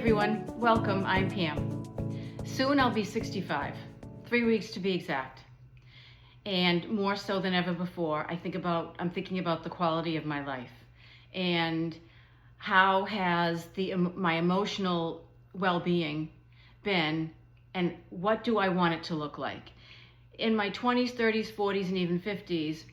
everyone, welcome, I'm Pam. Soon I'll be 65, 3 weeks to be exact. And more so than ever before, I'm thinking about the quality of my life and how has my emotional well-being been, and what do I want it to look like? In my 20s, 30s, 40s, and even 50s,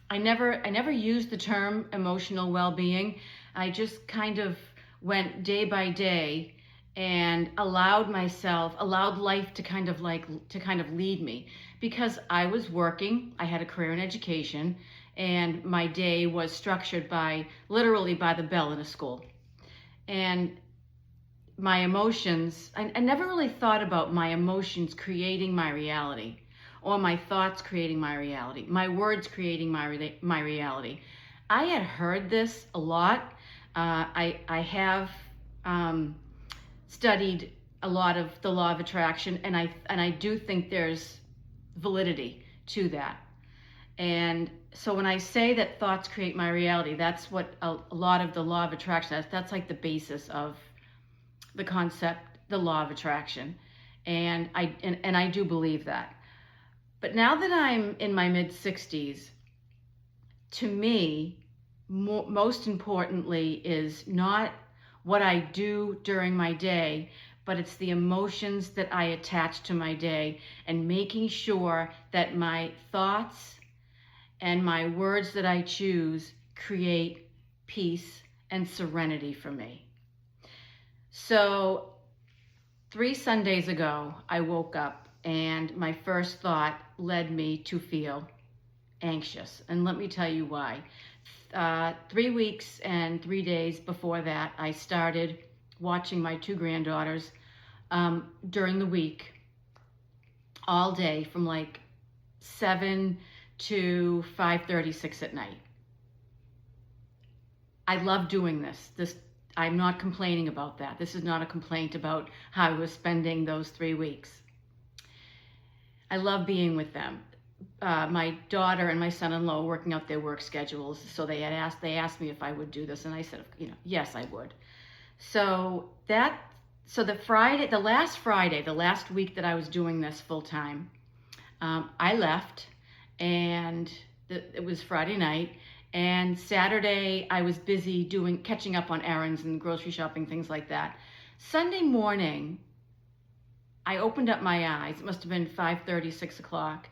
I never used the term emotional well-being. I just kind of went day by day and allowed life to kind of lead me, because I was working, I had a career in education, and my day was structured literally by the bell in a school. And my emotions, I never really thought about my emotions creating my reality, or my thoughts creating my reality, my words creating my reality. I had heard this a lot. I have studied a lot of the law of attraction, and I do think there's validity to that. And so when I say that thoughts create my reality, that's what a lot of the law of attraction is. That's like the basis of the concept, the law of attraction. And I do believe that. But now that I'm in my mid-60s, to me, most importantly is not what I do during my day, but it's the emotions that I attach to my day, and making sure that my thoughts and my words that I choose create peace and serenity for me. So 3 Sundays ago, I woke up and my first thought led me to feel anxious. And let me tell you why. 3 weeks and 3 days before that, I started watching my 2 granddaughters during the week, all day, from like 7 to 5:36 at night. I love doing this. I'm not complaining about that. This is not a complaint about how I was spending those 3 weeks. I love being with them. My daughter and my son-in-law were working out their work schedules, so they asked me if I would do this, and I said, yes, I would. So the last week that I was doing this full time, I left, and it was Friday night, and Saturday I was busy catching up on errands and grocery shopping, things like that. Sunday morning, I opened up my eyes. It must have been 5:30, 6 o'clock.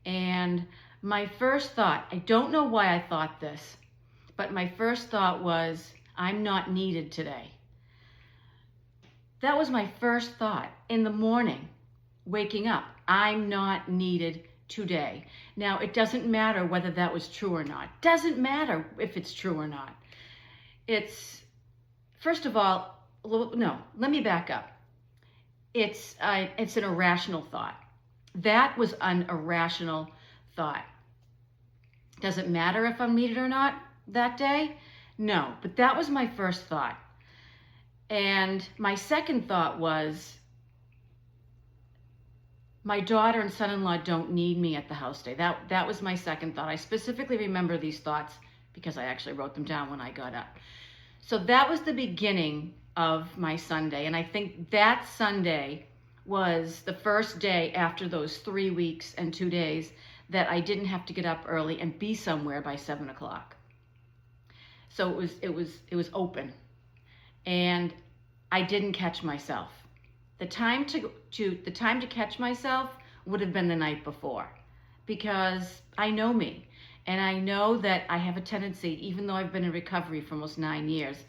And my first thought, I don't know why I thought this, but my first thought was, I'm not needed today. That was my first thought in the morning, waking up. I'm not needed today. Now, it doesn't matter whether that was true or not. Doesn't matter if it's true or not. First of all, no, let me back up. It's an irrational thought. That was an irrational thought. Does it matter if I'm needed or not that day? No, but that was my first thought. And my second thought was, my daughter and son-in-law don't need me at the house today. That was my second thought. I specifically remember these thoughts because I actually wrote them down when I got up. So that was the beginning of my Sunday. And I think that Sunday was the first day after those 3 weeks and 2 days that I didn't have to get up early and be somewhere by 7 o'clock. So it was open, and I didn't catch myself. The time to catch myself would have been the night before, because I know me, and I know that I have a tendency, even though I've been in recovery for almost 9 years,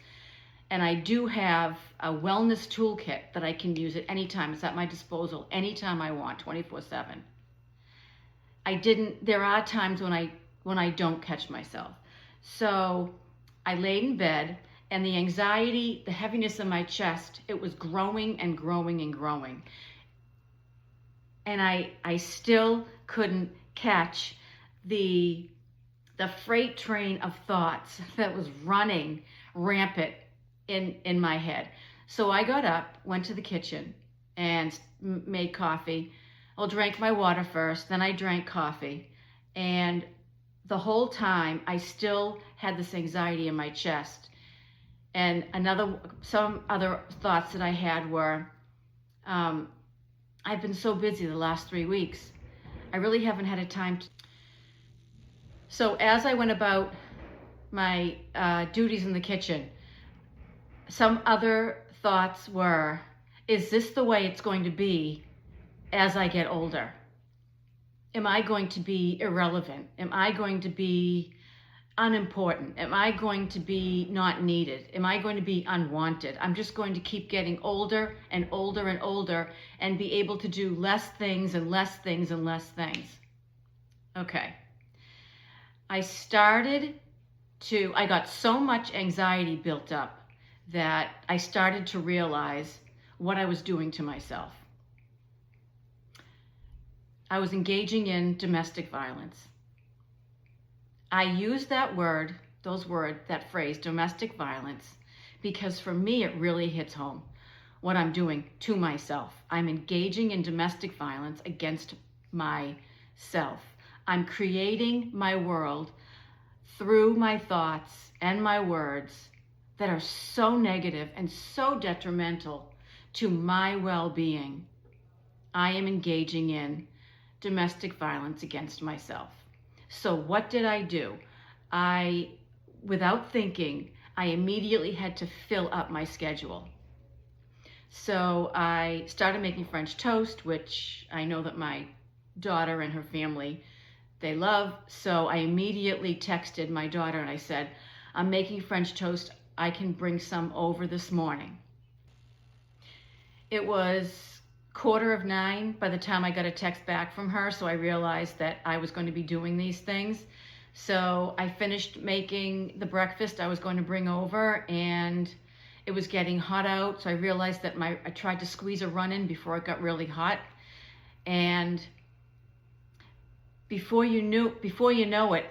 and I do have a wellness toolkit that I can use at any time. It's at my disposal anytime I want, 24/7. There are times when I don't catch myself. So I laid in bed, and the anxiety, the heaviness in my chest, it was growing and growing and growing. And I still couldn't catch the freight train of thoughts that was running rampant in my head. So I got up, went to the kitchen, and made coffee. I drank my water first, then I drank coffee. And the whole time, I still had this anxiety in my chest. And some other thoughts that I had were, I've been so busy the last 3 weeks. I really haven't had a time to. So as I went about my duties in the kitchen, some other thoughts were, is this the way it's going to be as I get older? Am I going to be irrelevant? Am I going to be unimportant? Am I going to be not needed? Am I going to be unwanted? I'm just going to keep getting older and older and older and be able to do less things and less things and less things. Okay. I got so much anxiety built up that I started to realize what I was doing to myself. I was engaging in domestic violence. I use that phrase, domestic violence, because for me it really hits home what I'm doing to myself. I'm engaging in domestic violence against myself. I'm creating my world through my thoughts and my words that are so negative and so detrimental to my well-being. I am engaging in domestic violence against myself. So what did I do? Without thinking, I immediately had to fill up my schedule. So I started making French toast, which I know that my daughter and her family, they love. So I immediately texted my daughter and I said, I'm making French toast. I can bring some over this morning. It was 8:45 by the time I got a text back from her, so I realized that I was going to be doing these things. So I finished making the breakfast I was going to bring over, and it was getting hot out, so I realized that I tried to squeeze a run in before it got really hot, and before you know it,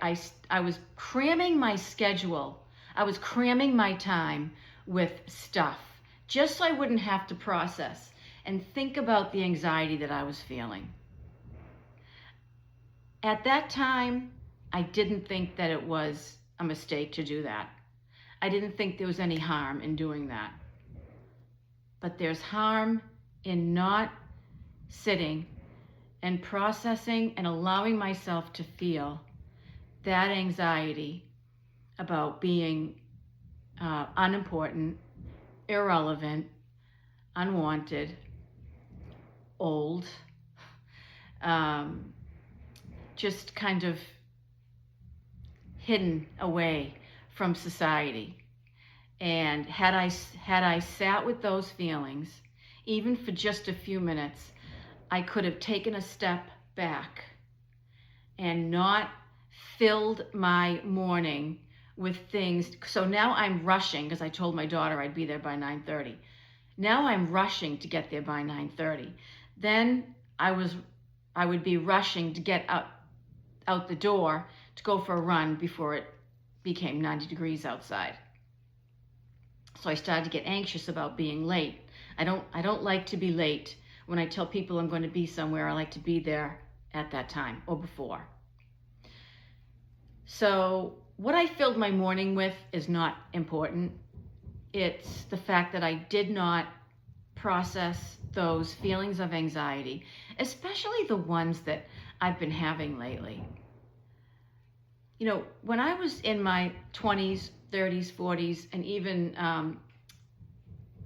I was cramming my schedule. I was cramming my time with stuff, just so I wouldn't have to process and think about the anxiety that I was feeling. At that time, I didn't think that it was a mistake to do that. I didn't think there was any harm in doing that. But there's harm in not sitting and processing and allowing myself to feel that anxiety about being unimportant, irrelevant, unwanted, old, just kind of hidden away from society. And had I sat with those feelings, even for just a few minutes, I could have taken a step back and not filled my morning with things. So now I'm rushing, because I told my daughter I'd be there by 9:30. Now I'm rushing to get there by 9:30. Then I would be rushing to get out the door to go for a run before it became 90 degrees outside. So I started to get anxious about being late. I don't like to be late. When I tell people I'm going to be somewhere, I like to be there at that time or before. So what I filled my morning with is not important. It's the fact that I did not process those feelings of anxiety, especially the ones that I've been having lately. You know, when I was in my 20s, 30s, 40s, and even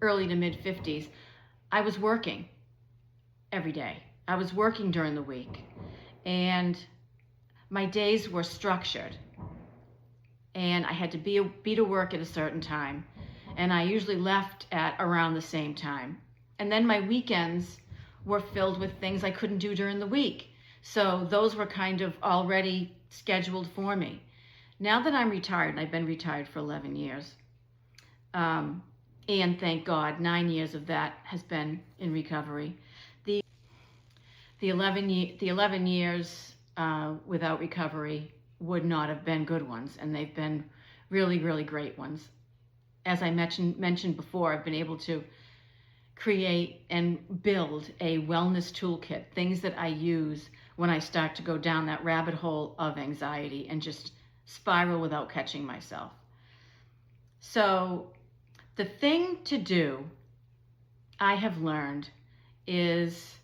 early to mid 50s, I was working every day. I was working during the week, and my days were structured, and I had to be to work at a certain time, and I usually left at around the same time. And then my weekends were filled with things I couldn't do during the week. So those were kind of already scheduled for me. Now that I'm retired, and I've been retired for 11 years, and thank God, 9 years of that has been in recovery. The 11 years without recovery would not have been good ones, and they've been really, really great ones. As I mentioned before, I've been able to create and build a wellness toolkit, things that I use when I start to go down that rabbit hole of anxiety and just spiral without catching myself. So The thing to do, I have learned, is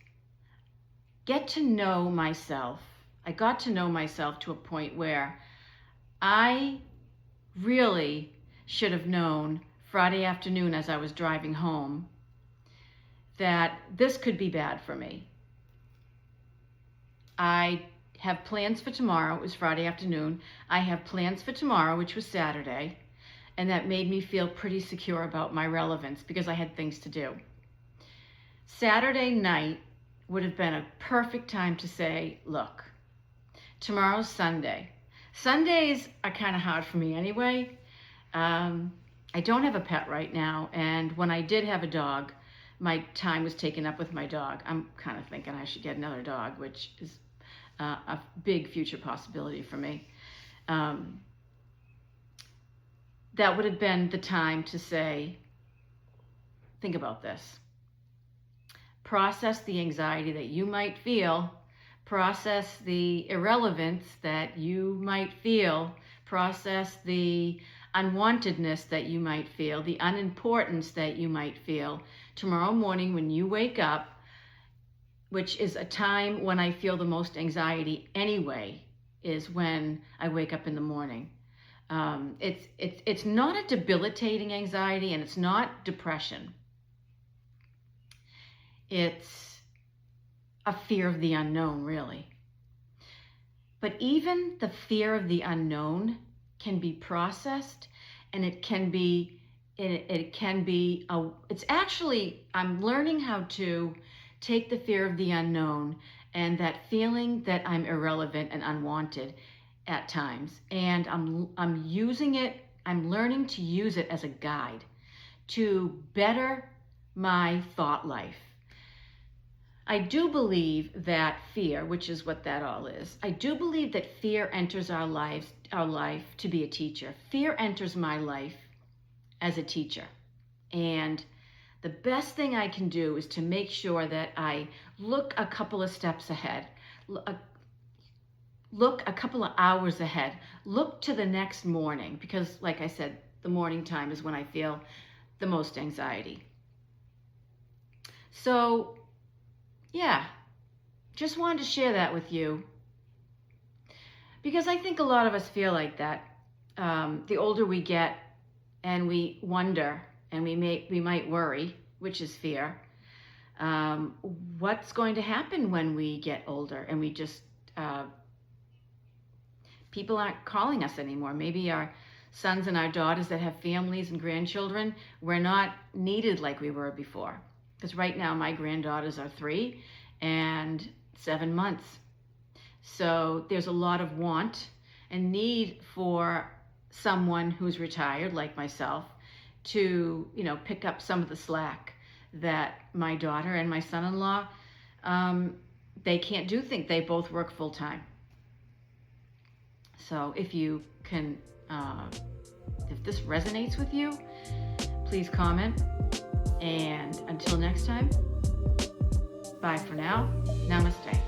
get to know myself. I got to know myself to a point where I really should have known Friday afternoon as I was driving home that this could be bad for me. I have plans for tomorrow. It was Friday afternoon. I have plans for tomorrow, which was Saturday, and that made me feel pretty secure about my relevance because I had things to do. Saturday night would have been a perfect time to say, look, tomorrow's Sunday. Sundays are kind of hard for me anyway. I don't have a pet right now, and when I did have a dog, my time was taken up with my dog. I'm kind of thinking I should get another dog, which is a big future possibility for me. That would have been the time to say, think about this. Process the anxiety that you might feel. Process the irrelevance that you might feel. Process the unwantedness that you might feel, the unimportance that you might feel. Tomorrow morning when you wake up, which is a time when I feel the most anxiety anyway, is when I wake up in the morning. It's not a debilitating anxiety, and it's not depression. It's a fear of the unknown, really. But even the fear of the unknown can be processed, and it's actually, I'm learning how to take the fear of the unknown and that feeling that I'm irrelevant and unwanted at times, and I'm using it, I'm learning to use it as a guide to better my thought life. I do believe that fear, which is what that all is, I do believe that fear enters our life to be a teacher. Fear enters my life as a teacher. And the best thing I can do is to make sure that I look a couple of steps ahead, look a couple of hours ahead, look to the next morning, because like I said, the morning time is when I feel the most anxiety. So yeah, just wanted to share that with you because I think a lot of us feel like that. The older we get and we wonder and we might worry, which is fear, what's going to happen when we get older and we just, people aren't calling us anymore. Maybe our sons and our daughters that have families and grandchildren, we're not needed like we were before. Because right now my granddaughters are 3 and 7 months. So there's a lot of want and need for someone who's retired like myself to, pick up some of the slack that my daughter and my son-in-law, they can't do things. They both work full time. So if you can, if this resonates with you, please comment. And until next time, bye for now. Namaste.